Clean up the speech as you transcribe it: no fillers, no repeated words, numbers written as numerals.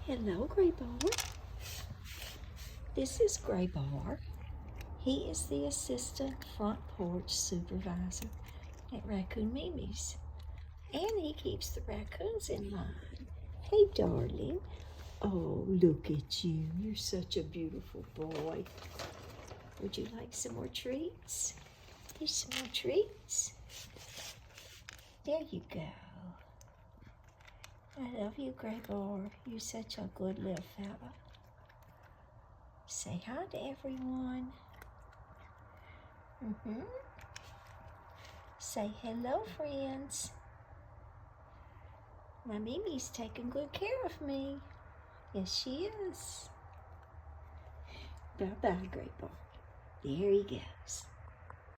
Hello, Greybar. This is Greybar. He is the assistant front porch supervisor at Raccoon Mimi's. And he keeps the raccoons in line. Hey, darling. Oh, look at you. You're such a beautiful boy. Would you like some more treats? Here's some more treats. There you go. I love you, Greybar. You're such a good little fella. Say hi to everyone. Say hello, friends. My Mimi's taking good care of me. Yes, she is. Bye-bye, Greybar. There he goes.